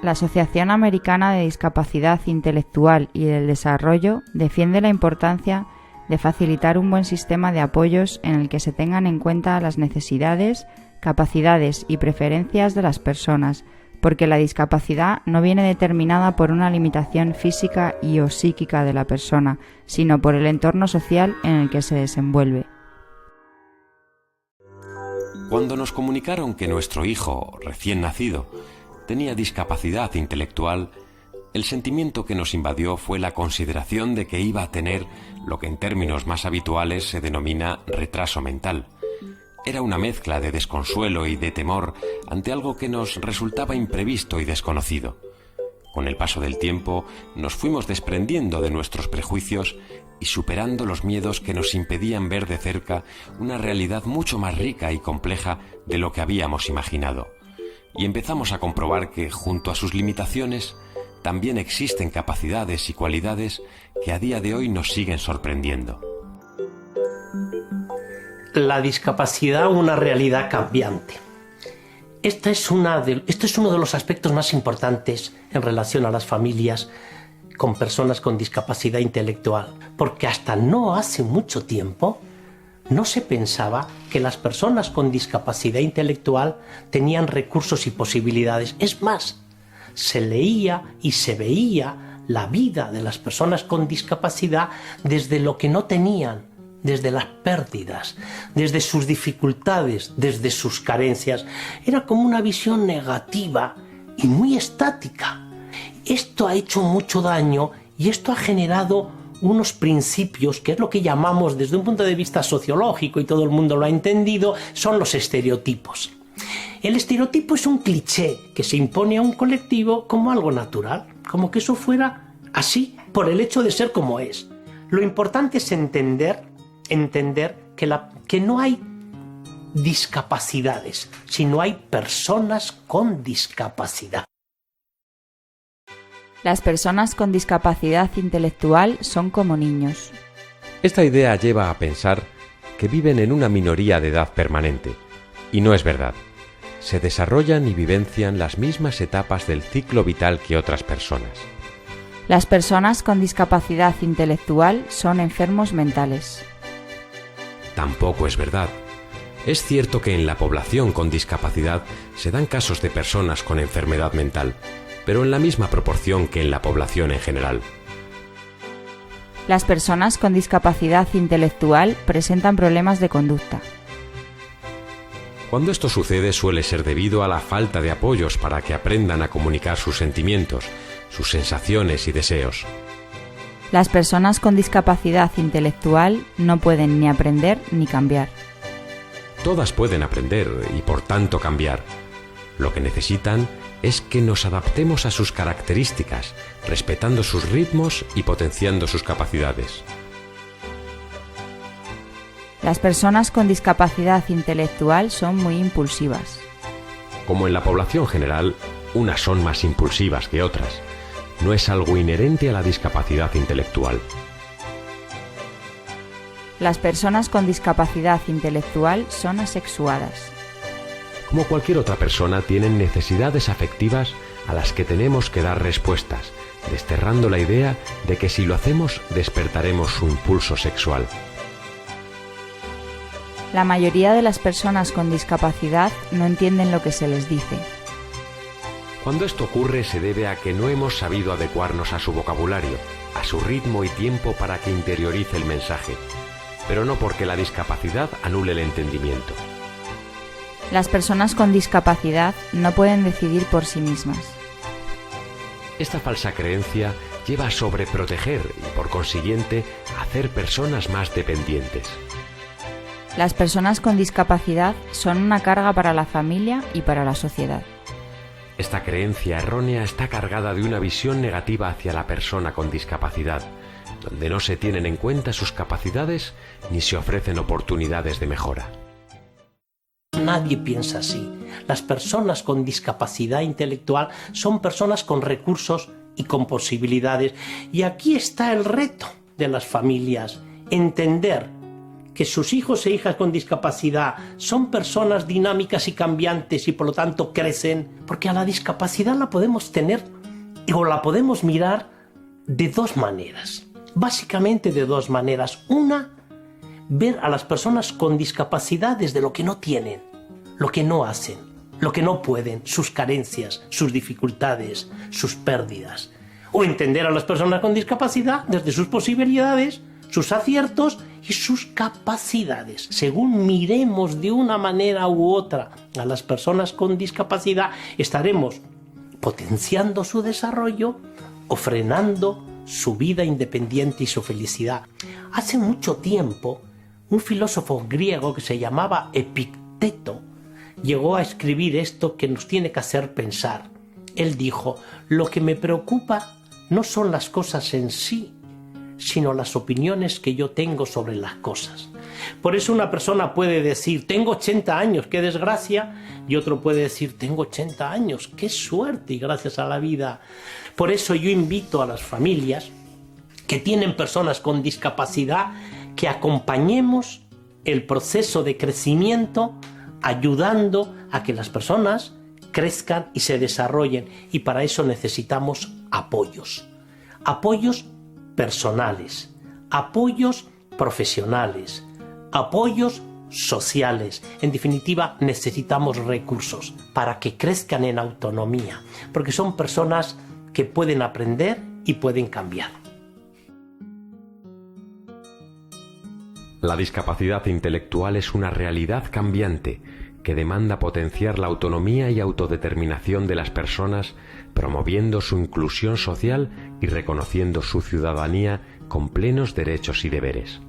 La Asociación Americana de Discapacidad Intelectual y del Desarrollo defiende la importancia de facilitar un buen sistema de apoyos en el que se tengan en cuenta las necesidades, capacidades y preferencias de las personas, porque la discapacidad no viene determinada por una limitación física y o psíquica de la persona, sino por el entorno social en el que se desenvuelve. Cuando nos comunicaron que nuestro hijo, recién nacido, tenía discapacidad intelectual, el sentimiento que nos invadió fue la consideración de que iba a tener lo que en términos más habituales se denomina retraso mental. Era una mezcla de desconsuelo y de temor ante algo que nos resultaba imprevisto y desconocido. Con el paso del tiempo nos fuimos desprendiendo de nuestros prejuicios y superando los miedos que nos impedían ver de cerca una realidad mucho más rica y compleja de lo que habíamos imaginado. Y empezamos a comprobar que, junto a sus limitaciones, también existen capacidades y cualidades que a día de hoy nos siguen sorprendiendo. La discapacidad, una realidad cambiante. Este es uno de los aspectos más importantes en relación a las familias con personas con discapacidad intelectual, porque hasta no hace mucho tiempo no se pensaba que las personas con discapacidad intelectual tenían recursos y posibilidades. Es más, se leía y se veía la vida de las personas con discapacidad desde lo que no tenían, desde las pérdidas, desde sus dificultades, desde sus carencias. Era como una visión negativa y muy estática. Esto ha hecho mucho daño y esto ha generado unos principios, que es lo que llamamos desde un punto de vista sociológico, y todo el mundo lo ha entendido, son los estereotipos. El estereotipo es un cliché que se impone a un colectivo como algo natural, como que eso fuera así por el hecho de ser como es. Lo importante es entender que no hay discapacidades, sino hay personas con discapacidad. Las personas con discapacidad intelectual son como niños. Esta idea lleva a pensar que viven en una minoría de edad permanente, y no es verdad. Se desarrollan y vivencian las mismas etapas del ciclo vital que otras personas. Las personas con discapacidad intelectual son enfermos mentales. Tampoco es verdad. Es cierto que en la población con discapacidad se dan casos de personas con enfermedad mental, pero en la misma proporción que en la población en general. Las personas con discapacidad intelectual presentan problemas de conducta. Cuando esto sucede suele ser debido a la falta de apoyos para que aprendan a comunicar sus sentimientos, sus sensaciones y deseos. Las personas con discapacidad intelectual no pueden ni aprender ni cambiar. Todas pueden aprender y por tanto cambiar. Lo que necesitan es que nos adaptemos a sus características, respetando sus ritmos y potenciando sus capacidades. Las personas con discapacidad intelectual son muy impulsivas. Como en la población general, unas son más impulsivas que otras. No es algo inherente a la discapacidad intelectual. Las personas con discapacidad intelectual son asexuadas. Como cualquier otra persona, tienen necesidades afectivas a las que tenemos que dar respuestas, desterrando la idea de que si lo hacemos despertaremos su impulso sexual. La mayoría de las personas con discapacidad no entienden lo que se les dice. Cuando esto ocurre se debe a que no hemos sabido adecuarnos a su vocabulario, a su ritmo y tiempo para que interiorice el mensaje, pero no porque la discapacidad anule el entendimiento. Las personas con discapacidad no pueden decidir por sí mismas. Esta falsa creencia lleva a sobreproteger y, por consiguiente, a hacer personas más dependientes. Las personas con discapacidad son una carga para la familia y para la sociedad. Esta creencia errónea está cargada de una visión negativa hacia la persona con discapacidad, donde no se tienen en cuenta sus capacidades ni se ofrecen oportunidades de mejora. Nadie piensa así. Las personas con discapacidad intelectual son personas con recursos y con posibilidades. Y aquí está el reto de las familias: entender que sus hijos e hijas con discapacidad son personas dinámicas y cambiantes y por lo tanto crecen, porque a la discapacidad la podemos tener o la podemos mirar de dos maneras, básicamente de dos maneras. Una, ver a las personas con discapacidad desde lo que no tienen, lo que no hacen, lo que no pueden, sus carencias, sus dificultades, sus pérdidas. O entender a las personas con discapacidad desde sus posibilidades, sus aciertos y sus capacidades. Según miremos de una manera u otra a las personas con discapacidad, estaremos potenciando su desarrollo o frenando su vida independiente y su felicidad. Hace mucho tiempo, un filósofo griego que se llamaba Epicteto llegó a escribir esto que nos tiene que hacer pensar. Él dijo: lo que me preocupa no son las cosas en sí, sino las opiniones que yo tengo sobre las cosas. Por eso una persona puede decir: tengo 80 años, qué desgracia, y otro puede decir: tengo 80 años, qué suerte y gracias a la vida. Por eso yo invito a las familias que tienen personas con discapacidad que acompañemos el proceso de crecimiento, ayudando a que las personas crezcan y se desarrollen, y para eso necesitamos apoyos personales, apoyos profesionales, apoyos sociales. En definitiva, necesitamos recursos para que crezcan en autonomía, porque son personas que pueden aprender y pueden cambiar. La discapacidad intelectual es una realidad cambiante que demanda potenciar la autonomía y autodeterminación de las personas, promoviendo su inclusión social y reconociendo su ciudadanía con plenos derechos y deberes.